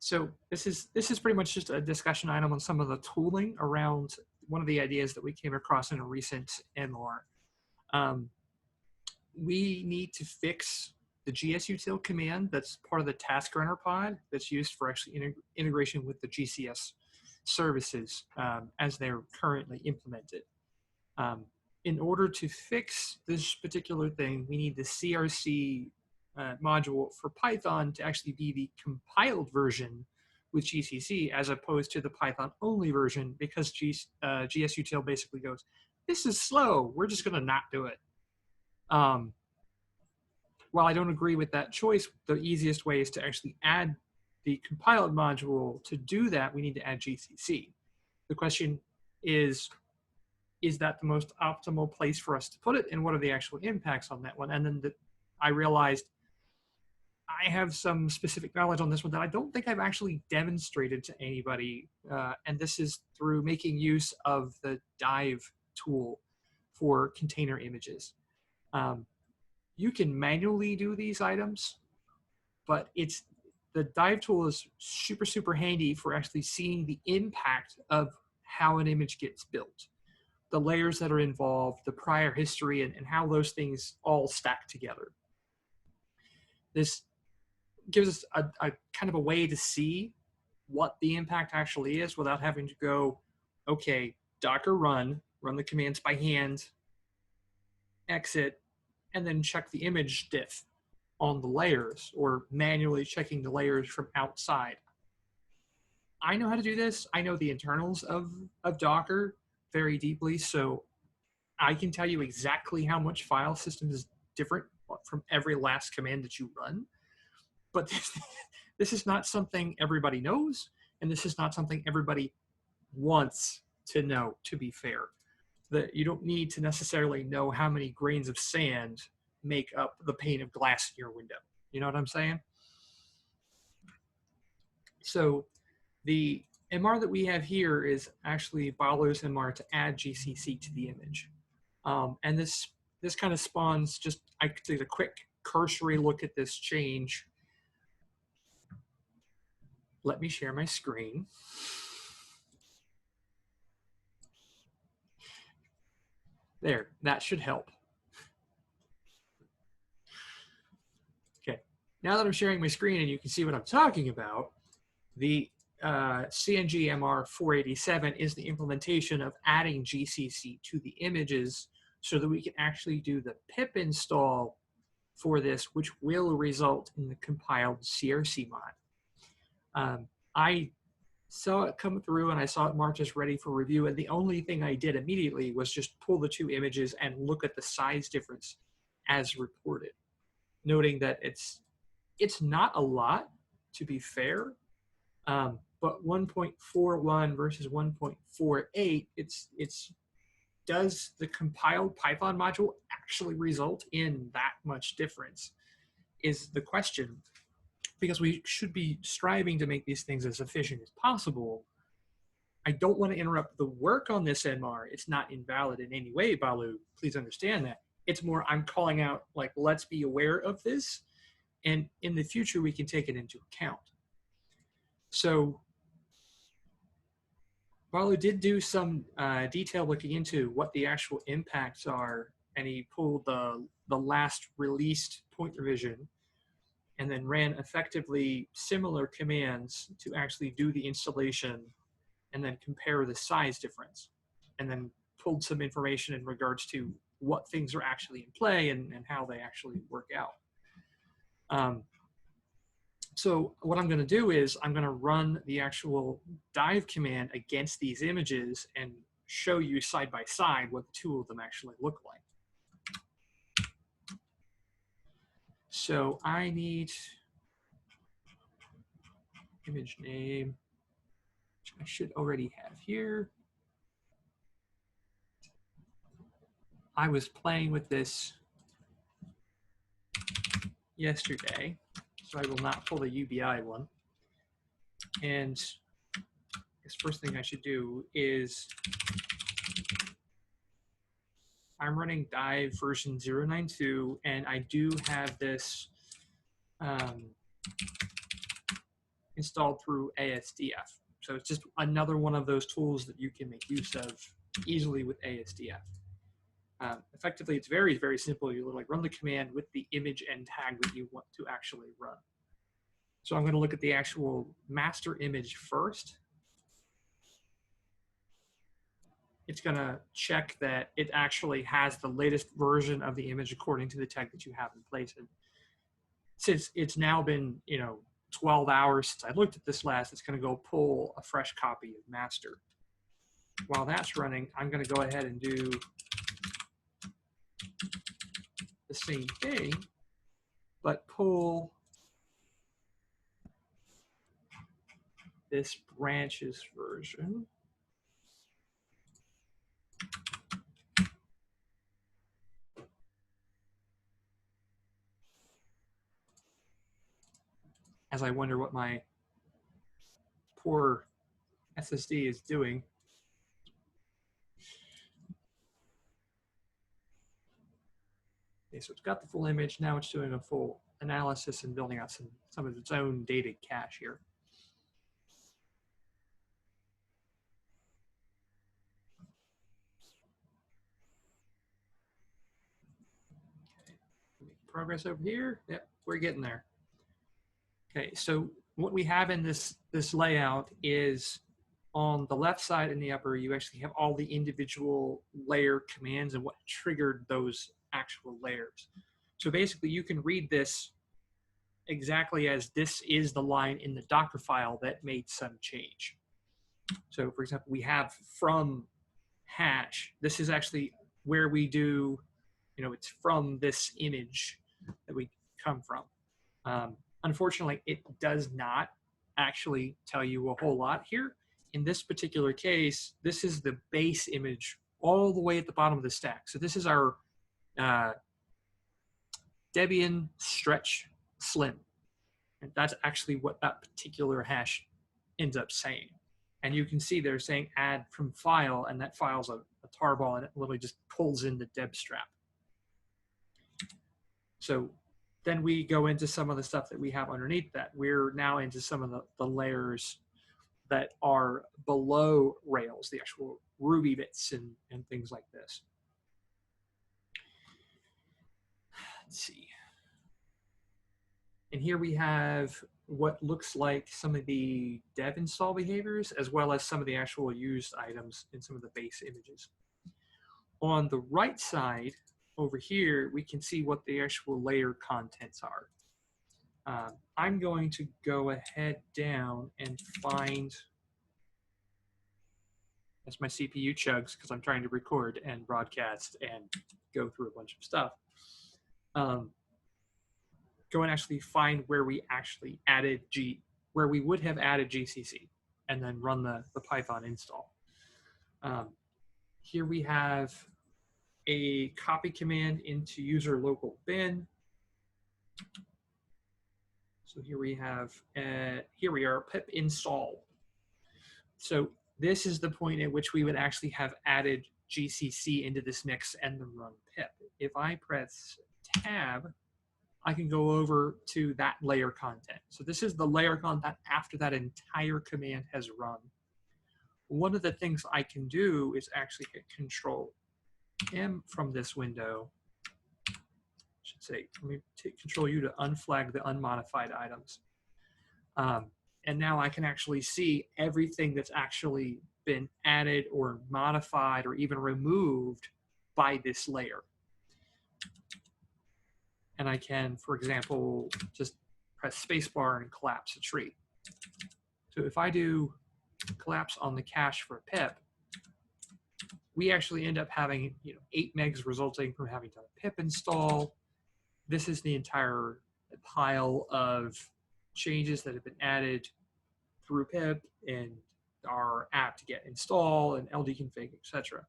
So this is pretty much just a discussion item on some of the tooling around one of the ideas that we came across in a recent MR. We need to fix the gsutil command that's part of the task runner pod that's used for actually integration with the GCS services as they're currently implemented. In order to fix this particular thing, we need the CRC module for Python to actually be the compiled version with GCC as opposed to the Python only version, because gsutil basically goes, this is slow, we're just going to not do it. While I don't agree with that choice, the easiest way is to actually add the compiled module. To do that, we need to add GCC. The question is that the most optimal place for us to put it, and what are the actual impacts on that one? And then I realized I have some specific knowledge on this one that I don't think I've actually demonstrated to anybody, and this is through making use of the dive tool for container images. You can manually do these items, but the dive tool is super, super handy for actually seeing the impact of how an image gets built, the layers that are involved, the prior history, and how those things all stack together. This gives us a kind of a way to see what the impact actually is without having to go, okay, Docker run the commands by hand, exit, and then check the image diff on the layers, or manually checking the layers from outside. I know how to do this. I know the internals of Docker very deeply, so I can tell you exactly how much file system is different from every last command that you run. But this is not something everybody knows, and this is not something everybody wants to know, to be fair. That you don't need to necessarily know how many grains of sand make up the pane of glass in your window. You know what I'm saying? So the MR that we have here is actually Balu's MR to add GCC to the image. And this kind of spawns just, I did a quick cursory look at this change. Let me share my screen. There, that should help. Okay, now that I'm sharing my screen and you can see what I'm talking about, the CNG MR 487 is the implementation of adding GCC to the images so that we can actually do the pip install for this, which will result in the compiled CRC mod. I saw it come through and I saw it marked as ready for review, and the only thing I did immediately was just pull the two images and look at the size difference as reported, noting that it's not a lot, to be fair, but 1.41 versus 1.48, does the compiled Python module actually result in that much difference is the question, because we should be striving to make these things as efficient as possible. I don't want to interrupt the work on this MR. It's not invalid in any way, Balu. Please understand that. It's more I'm calling out, like, let's be aware of this, and in the future we can take it into account. So Balu did do some detail looking into what the actual impacts are, and he pulled the last released point revision and then ran effectively similar commands to actually do the installation and then compare the size difference, and then pulled some information in regards to what things are actually in play and how they actually work out. So what I'm going to do is I'm going to run the actual dive command against these images and show you side by side what the two of them actually look like. So I need image name, which I should already have here. I was playing with this yesterday, so I will not pull the UBI one. And I guess first thing I should do is I'm running dive version 092, and I do have this installed through ASDF. So it's just another one of those tools that you can make use of easily with ASDF. Effectively, it's very, very simple. You literally run the command with the image and tag that you want to actually run. So I'm going to look at the actual master image first. It's going to check that it actually has the latest version of the image according to the tag that you have in place. And since it's now been, 12 hours since I looked at this last, it's going to go pull a fresh copy of master. While that's running, I'm going to go ahead and do the same thing, but pull this branches version. As I wonder what my poor SSD is doing. Okay, so it's got the full image. Now it's doing a full analysis and building out some of its own data cache here. Okay, progress over here. Yep, we're getting there. Okay, so what we have in this layout is on the left side in the upper, you actually have all the individual layer commands and what triggered those actual layers. So basically, you can read this exactly as this is the line in the Docker file that made some change. So for example, we have from hash. This is actually where we do, it's from this image that we come from. Unfortunately, it does not actually tell you a whole lot here. In this particular case, this is the base image all the way at the bottom of the stack. So this is our Debian stretch slim. And that's actually what that particular hash ends up saying. And you can see they're saying add from file, and that file's a tarball, and it literally just pulls in the deb strap. So then we go into some of the stuff that we have underneath that. We're now into some of the layers that are below Rails, the actual Ruby bits and things like this. Let's see. And here we have what looks like some of the dev install behaviors, as well as some of the actual used items in some of the base images. On the right side over here, we can see what the actual layer contents are. I'm going to go ahead down and find, as my CPU chugs because I'm trying to record and broadcast and go through a bunch of stuff. Go and actually find where we actually added where we would have added GCC, and then run the Python install. Here we have a copy command into user local bin. So here we have, here we are, pip install. So this is the point at which we would actually have added GCC into this mix and then run pip. If I press tab, I can go over to that layer content. So this is the layer content after that entire command has run. One of the things I can do is actually hit Control M from this window. I should say, let me take Control U to unflag the unmodified items. And now I can actually see everything that's actually been added or modified or even removed by this layer. And I can, for example, just press spacebar and collapse a tree. So if I do collapse on the cache for pip, we actually end up having 8 megs resulting from having done a pip install. This is the entire pile of changes that have been added through pip and our apt-get install and ldconfig, etc.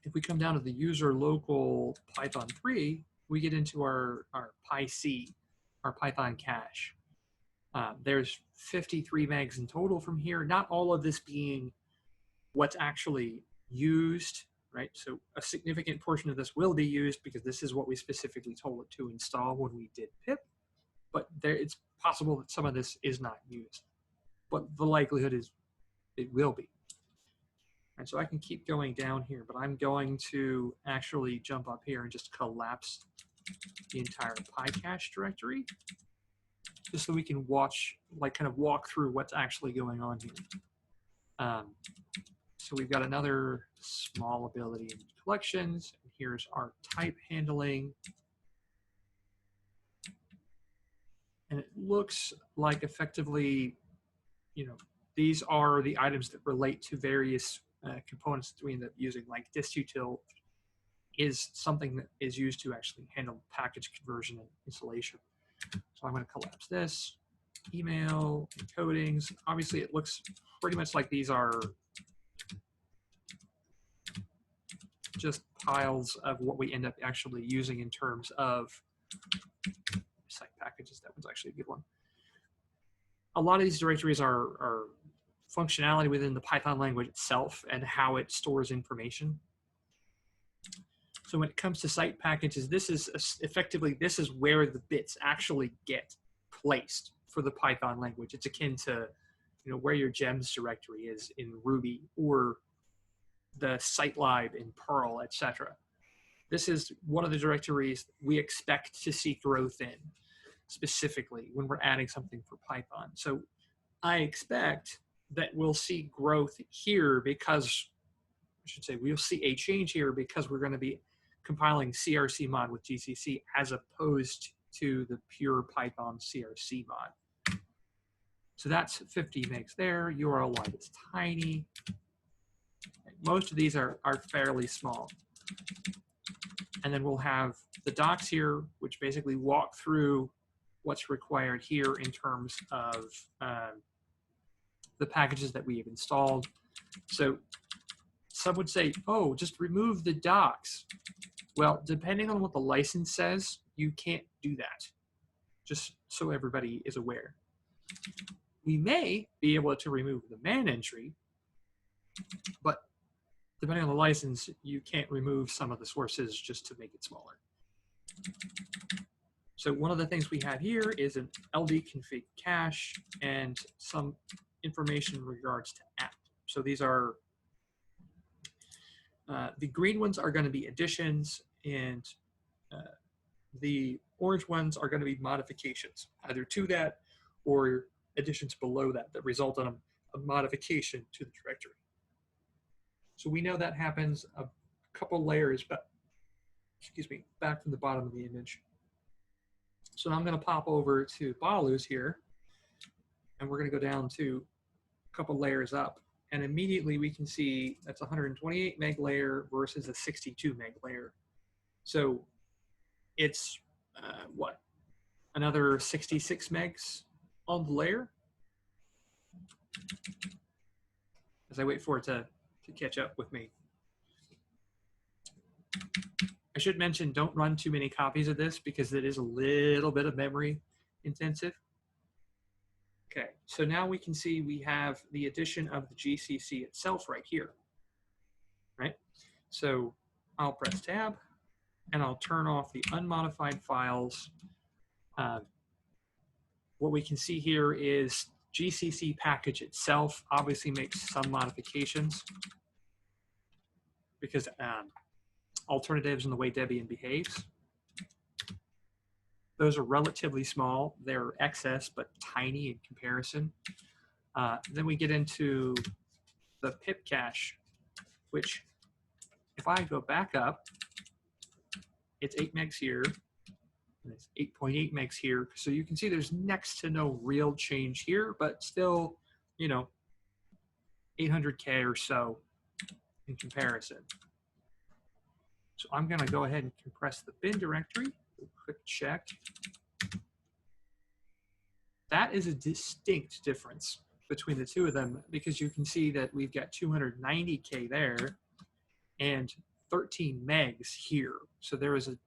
If we come down to the user local Python 3, we get into our PyC, our Python cache. There's 53 megs in total from here, not all of this being what's actually used, right? So a significant portion of this will be used because this is what we specifically told it to install when we did pip, but it's possible that some of this is not used, but the likelihood is it will be. And so I can keep going down here, but I'm going to actually jump up here and just collapse the entire PyCache directory, just so we can watch, like kind of walk through what's actually going on here. So we've got another small ability in collections. And here's our type handling. And it looks like effectively, these are the items that relate to various components that we end up using, like distutil is something that is used to actually handle package conversion and installation. So I'm going to collapse this. Email, encodings. Obviously, it looks pretty much like these are just piles of what we end up actually using in terms of site packages. That one's actually a good one. A lot of these directories are functionality within the Python language itself and how it stores information. So when it comes to site packages, this is effectively, this is where the bits actually get placed for the Python language. It's akin to where your gems directory is in Ruby or the site lib in Perl, etc. This is one of the directories we expect to see growth in, specifically when we're adding something for Python. So I expect that we'll see growth here because, I should say, we'll see a change here because we're going to be compiling CRC mod with GCC as opposed to the pure Python CRC mod. So that's 50 megs there. URL lib is tiny. Most of these are fairly small. And then we'll have the docs here, which basically walk through what's required here in terms of the packages that we've installed. So some would say, oh, just remove the docs. Well, depending on what the license says, you can't do that, just so everybody is aware. We may be able to remove the man entry, but depending on the license, you can't remove some of the sources just to make it smaller. So one of the things we have here is an ld config cache and some information in regards to app. So these are, the green ones are going to be additions, and the orange ones are going to be modifications, either to that or additions below that result in a modification to the directory. So we know that happens a couple layers back from the bottom of the image. So now I'm going to pop over to Balu's here, and we're going to go down to a couple layers up, and immediately we can see that's a 128 meg layer versus a 62 meg layer. So it's what, another 66 megs on the layer? As I wait for it to catch up with me. I should mention, don't run too many copies of this because it is a little bit of memory intensive. Okay, so now we can see we have the addition of the GCC itself right here, right? So I'll press tab and I'll turn off the unmodified files. What we can see here is GCC package itself obviously makes some modifications because alternatives in the way Debian behaves. Those are relatively small. They're excess, but tiny in comparison. Then we get into the pip cache, which if I go back up, it's 8 megs here, and it's 8.8 megs here. So you can see there's next to no real change here, but still, 800K or so in comparison. So I'm going to go ahead and compress the bin directory. Quick check. That is a distinct difference between the two of them because you can see that we've got 290K there and 13 megs here. So there is a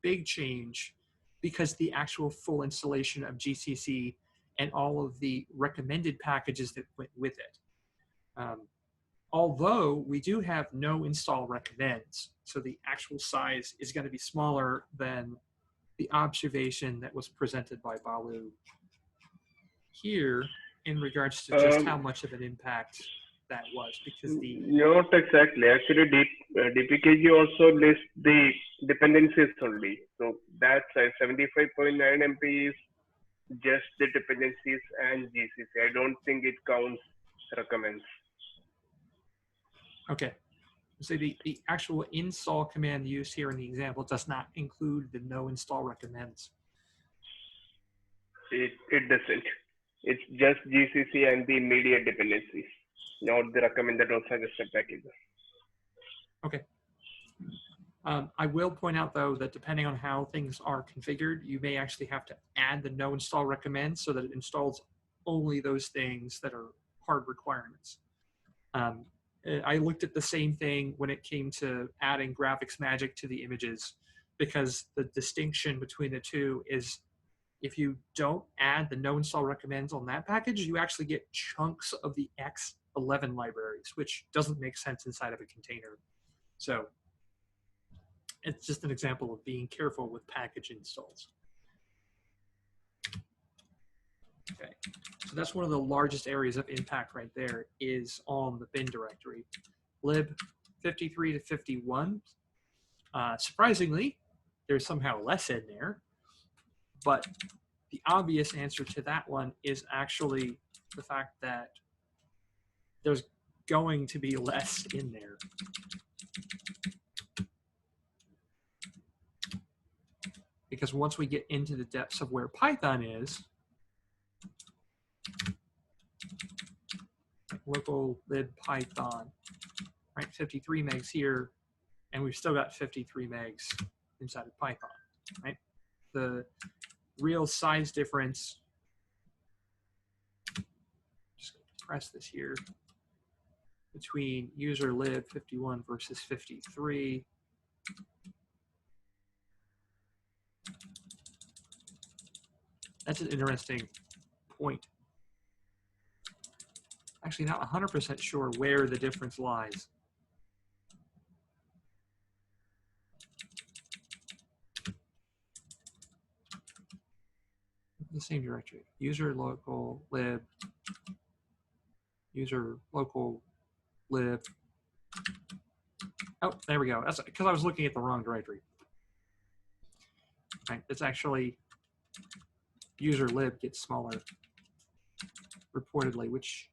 big change because the actual full installation of GCC and all of the recommended packages that went with it. Although we do have no install recommends, so the actual size is going to be smaller than the observation that was presented by Balu here in regards to just how Um, much of an impact that was, because the Not exactly. Actually, DPKG also lists the dependencies only. So that's 75.9 MB is just the dependencies and GCC. I don't think it counts recommends. okay, so the actual install command used here in the example does not include the no install recommends. It doesn't. It's just GCC and the immediate dependencies, not the recommended or suggested packages. Okay. I will point out though that depending on how things are configured, you may actually have to add the no install recommend so that it installs only those things that are hard requirements. I looked at the same thing when it came to adding graphics magic to the images, because the distinction between the two is if you don't add the no install recommends on that package, you actually get chunks of the X11 libraries, which doesn't make sense inside of a container. So it's just an example of being careful with package installs. Okay, so that's one of the largest areas of impact right there, is on the bin directory. Lib 53 to 51. Surprisingly, there's somehow less in there, but the obvious answer to that one is actually the fact that there's going to be less in there. Because once we get into the depths of where Python is, local lib Python, right? 53 megs here, and we've still got 53 megs inside of Python, right? The real size difference, just going to press this here, between user lib 51 versus 53. That's an interesting point. Actually, not 100% sure where the difference lies. The same directory, user local lib, user local lib. Oh, there we go. That's because I was looking at the wrong directory. Right, it's actually user lib gets smaller reportedly, which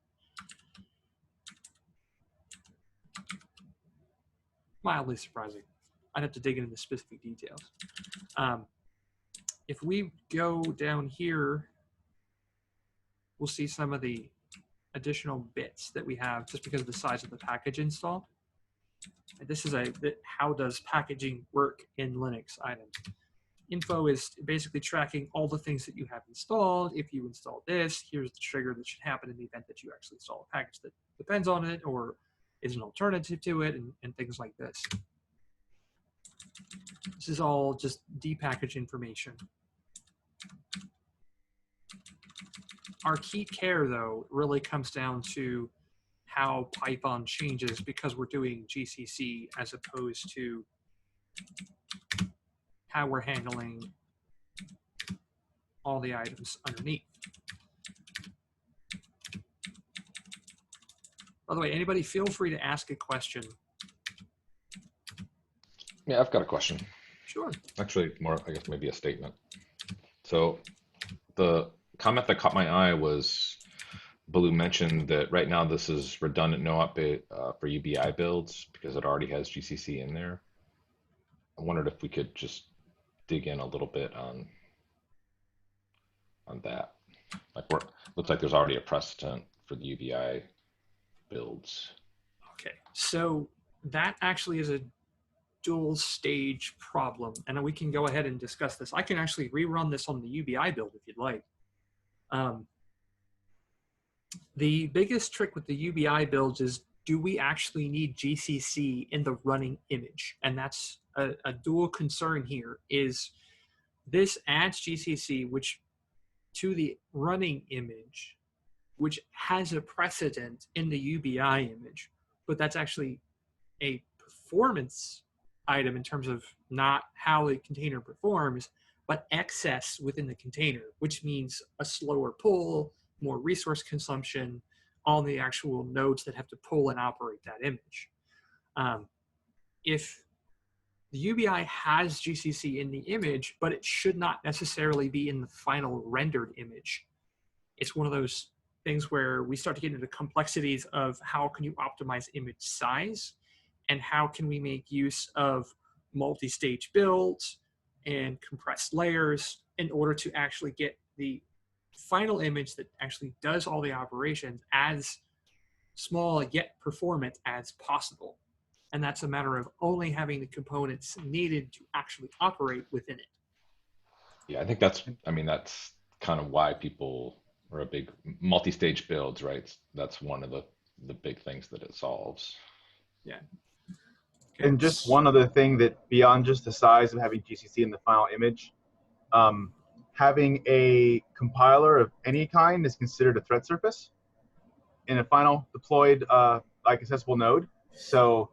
mildly surprising. I'd have to dig into the specific details. If we go down here, we'll see some of the additional bits that we have just because of the size of the package install. And this is how does packaging work in Linux items. Info is basically tracking all the things that you have installed. If you install this, here's the trigger that should happen in the event that you actually install a package that depends on it or is an alternative to it, and things like this. This is all just depackage information. Our key care, though, really comes down to how Python changes because we're doing GCC as opposed to how we're handling all the items underneath. By the way, anybody feel free to ask a question. Yeah, I've got a question. Sure. Actually, more, I guess, maybe a statement. So the comment that caught my eye was Baloo mentioned that right now this is redundant no update for UBI builds because it already has GCC in there. I wondered if we could just dig in a little bit on that. Like, looks like there's already a precedent for the UBI builds. Okay, so that actually is a dual stage problem, and we can go ahead and discuss this. I can actually rerun this on the UBI build if you'd like. The biggest trick with the UBI builds is, do we actually need GCC in the running image? And that's a dual concern here, is this adds GCC which to the running image, which has a precedent in the UBI image, but that's actually a performance item in terms of not how the container performs, but excess within the container, which means a slower pull, more resource consumption on the actual nodes that have to pull and operate that image. If the UBI has GCC in the image, but it should not necessarily be in the final rendered image. It's one of those things where we start to get into complexities of how can you optimize image size and how can we make use of multi-stage builds and compressed layers in order to actually get the final image that actually does all the operations as small yet performant as possible. And that's a matter of only having the components needed to actually operate within it. Yeah, I think that's kind of why people are a big multi-stage builds, right? That's one of the big things that it solves. Yeah. And just one other thing, that beyond just the size of having GCC in the final image, having a compiler of any kind is considered a threat surface in a final deployed like accessible node. So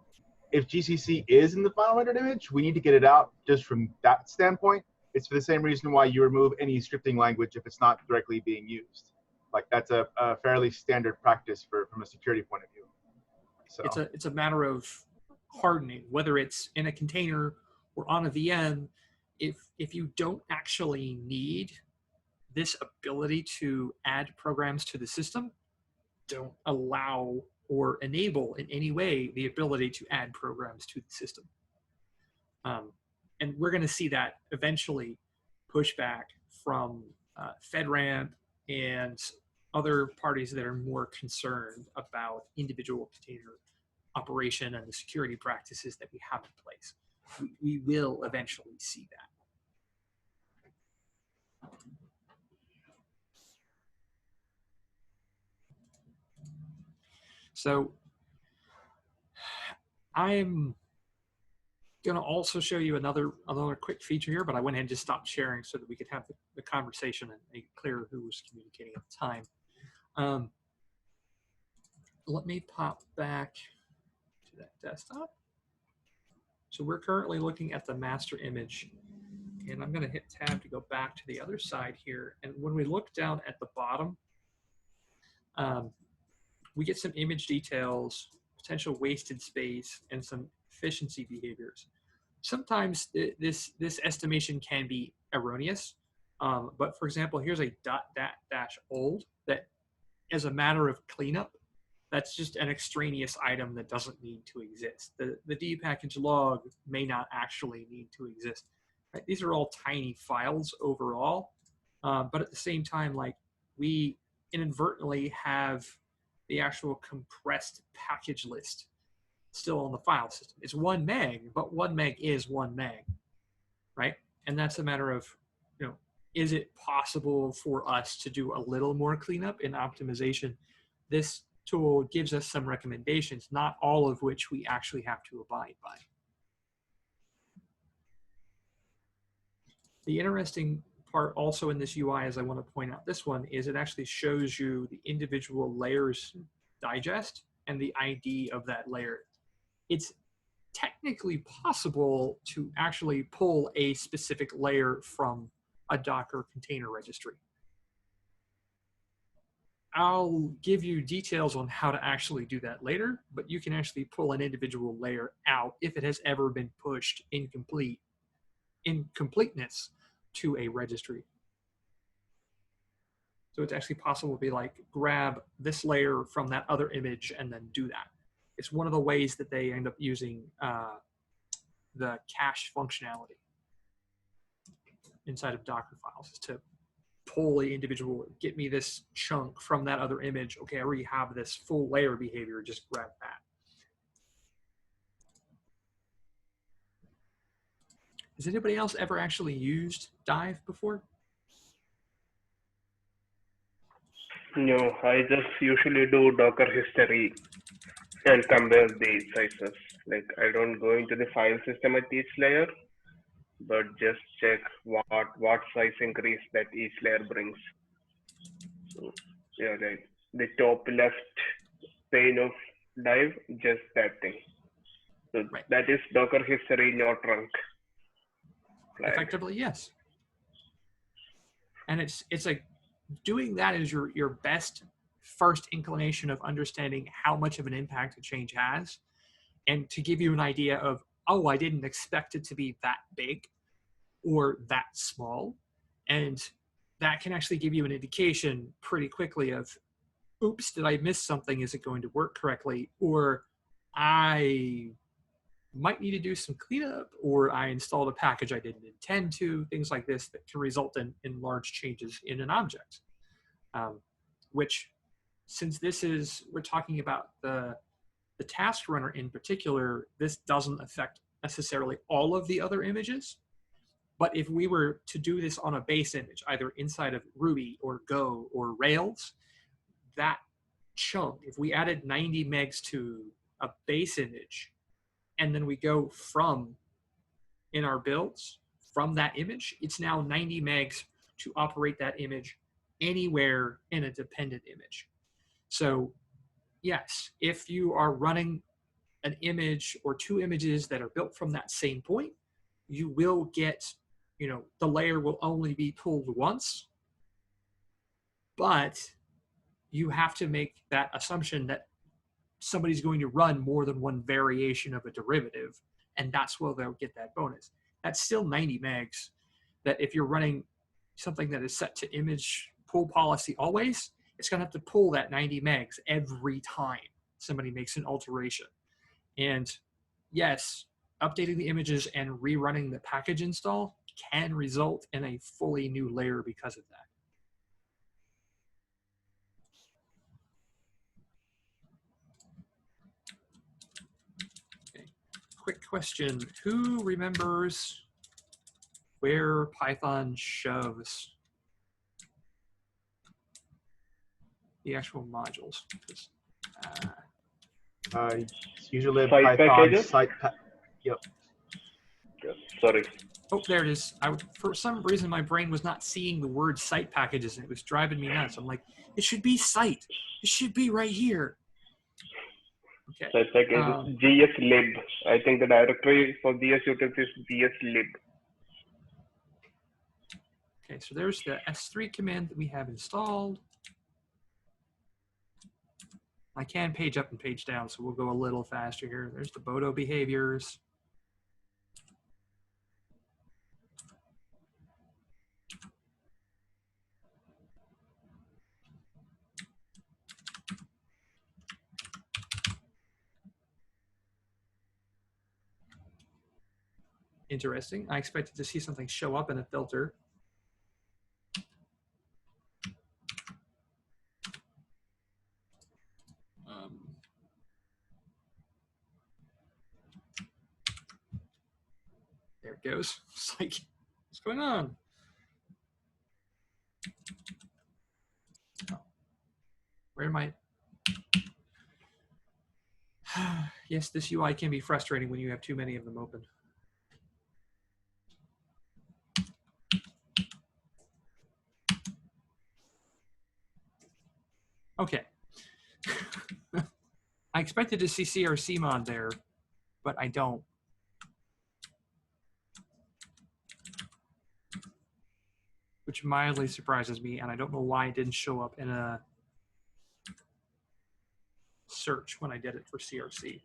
if GCC is in the final rendered image, we need to get it out just from that standpoint. It's for the same reason why you remove any scripting language if it's not directly being used. Like that's a fairly standard practice from a security point of view. So it's a matter of hardening, whether it's in a container or on a VM. If you don't actually need this ability to add programs to the system, don't allow or enable in any way the ability to add programs to the system. And we're going to see that eventually pushback from FedRAMP and other parties that are more concerned about individual container operation and the security practices that we have in place. We will eventually see that. So I'm going to also show you another quick feature here, but I went ahead and just stopped sharing so that we could have the conversation and make it clear who was communicating at the time. Let me pop back to that desktop. So we're currently looking at the master image, and I'm going to hit tab to go back to the other side here. And when we look down at the bottom, we get some image details, potential wasted space, and some efficiency behaviors. Sometimes this estimation can be erroneous, but for example, here's a .dat-old that, as a matter of cleanup, that's just an extraneous item that doesn't need to exist. The dpackage log may not actually need to exist. Right? These are all tiny files overall, but at the same time, like, we inadvertently have the actual compressed package list still on the file system. It's 1 meg, but 1 meg is 1 meg, right? And that's a matter of, is it possible for us to do a little more cleanup and optimization? This tool gives us some recommendations, not all of which we actually have to abide by. The interesting part also in this UI, as I want to point out this one, is it actually shows you the individual layers digest and the ID of that layer. It's technically possible to actually pull a specific layer from a Docker container registry. I'll give you details on how to actually do that later, but you can actually pull an individual layer out if it has ever been pushed in completeness to a registry. So it's actually possible to be like, grab this layer from that other image and then do that. It's one of the ways that they end up using the cache functionality inside of Docker files, is to pull the individual, get me this chunk from that other image. Okay, I already have this full layer behavior, just grab that. Has anybody else ever actually used Dive before? No, I just usually do Docker history and compare the sizes. Like, I don't go into the file system at each layer, but just check what size increase that each layer brings. So yeah, like the top left pane of Dive, just that thing. So Right. That is Docker history, not trunk. Effectively, yes. And it's a doing that is your best first inclination of understanding how much of an impact a change has, and to give you an idea of, oh, I didn't expect it to be that big or that small. And that can actually give you an indication pretty quickly of, oops, did I miss something? Is it going to work correctly? Or I might need to do some cleanup, or I installed a package I didn't intend to, things like this that can result in large changes in an object. Which, since we're talking about the task runner in particular, this doesn't affect necessarily all of the other images. But if we were to do this on a base image, either inside of Ruby or Go or Rails, that chunk, if we added 90 megs to a base image, and then we go from, in our builds, from that image, it's now 90 megs to operate that image anywhere in a dependent image. So yes, if you are running an image or two images that are built from that same point, you will get, the layer will only be pulled once, but you have to make that assumption that somebody's going to run more than one variation of a derivative, and that's where they'll get that bonus. That's still 90 megs, that if you're running something that is set to image pull policy always, it's going to have to pull that 90 megs every time somebody makes an alteration. And yes, updating the images and rerunning the package install can result in a fully new layer because of that. Okay. Quick question, who remembers where Python shoves the actual modules? It's usually Site Python packages? Yep. Yes, sorry. Oh, there it is. For some reason, my brain was not seeing the word site packages, and it was driving me nuts. I'm like, it should be site. It should be right here. Okay. Site packages, gslib. I think the directory for GS utils is gslib. Okay, so there's the S3 command that we have installed. I can page up and page down, so we'll go a little faster here. There's the Bodo behaviors. Interesting. I expected to see something show up in a filter. There it goes. It's like, what's going on? Oh. Where am I? Yes, this UI can be frustrating when you have too many of them open. Okay. I expected to see CRC mod there, but I don't. Which mildly surprises me, and I don't know why it didn't show up in a search when I did it for CRC.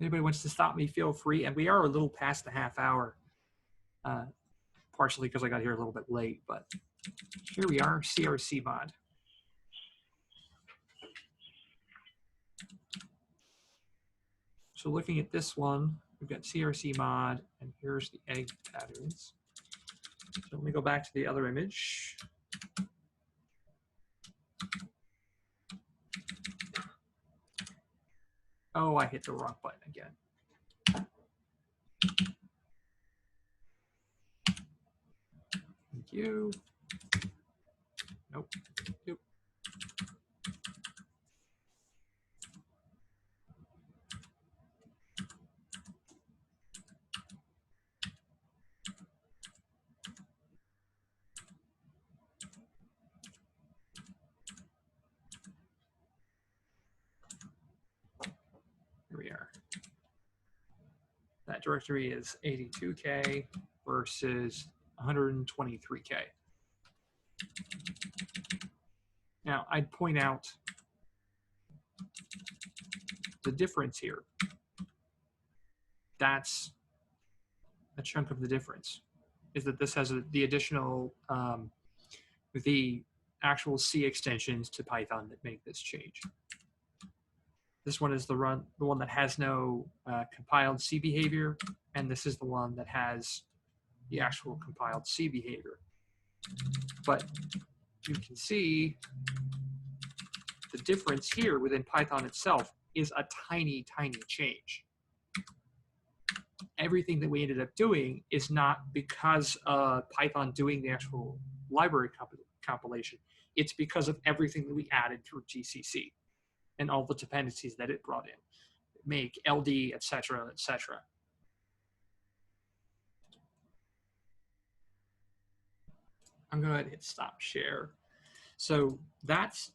Anybody wants to stop me, feel free. And we are a little past the half hour, partially because I got here a little bit late, but here we are, CRC mod. So looking at this one, we've got CRC mod, and here's the egg patterns. So let me go back to the other image. Oh, I hit the wrong button again. Thank you. Nope. Nope. Here we are. that directory is 82K versus 123K. Now, I'd point out the difference here. That's a chunk of the difference, is that this has the additional, the actual C extensions to Python that make this change. This one is the one that has no compiled C behavior, and this is the one that has the actual compiled C behavior. But you can see the difference here within Python itself is a tiny, tiny change. Everything that we ended up doing is not because of Python doing the actual library compilation. It's because of everything that we added through GCC and all the dependencies that it brought in, make, LD, etc., etc. I'm going to hit stop share. So that's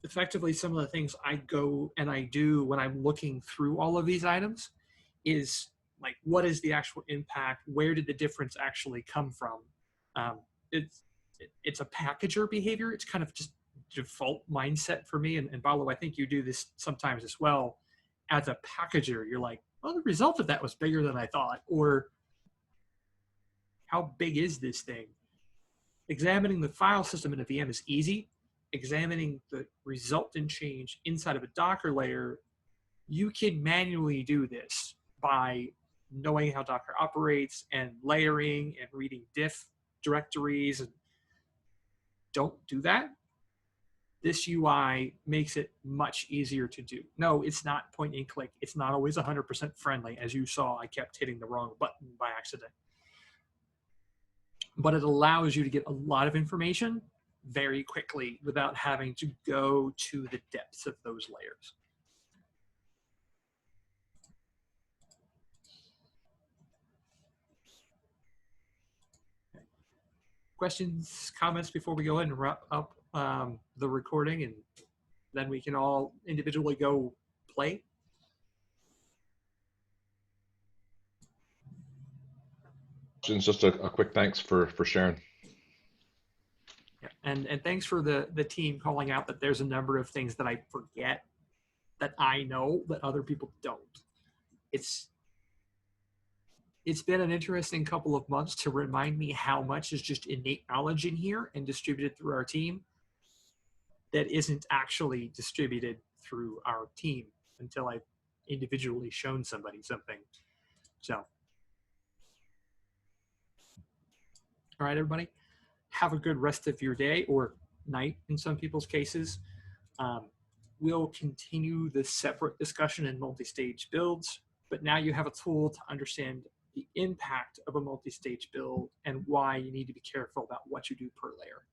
effectively some of the things I go and I do when I'm looking through all of these items is like, what is the actual impact? Where did the difference actually come from? It's a packager behavior. It's kind of just default mindset for me. And Paulo, I think you do this sometimes as well. As a packager, you're like, well, the result of that was bigger than I thought. Or how big is this thing? Examining the file system in a VM is easy. Examining the resultant change inside of a Docker layer, you can manually do this by knowing how Docker operates and layering and reading diff directories. And don't do that. This UI makes it much easier to do. No, it's not point and click. It's not always 100% friendly. As you saw, I kept hitting the wrong button by accident. But it allows you to get a lot of information very quickly without having to go to the depths of those layers. Okay. Questions, comments before we go ahead and wrap up the recording, and then we can all individually go play? Just a quick thanks for sharing. Yeah. And thanks for the team calling out that there's a number of things that I forget that I know that other people don't. It's been an interesting couple of months to remind me how much is just innate knowledge in here and distributed through our team that isn't actually distributed through our team until I've individually shown somebody something. So, all right, everybody, have a good rest of your day or night in some people's cases. We'll continue the separate discussion in multi-stage builds, but now you have a tool to understand the impact of a multi-stage build and why you need to be careful about what you do per layer.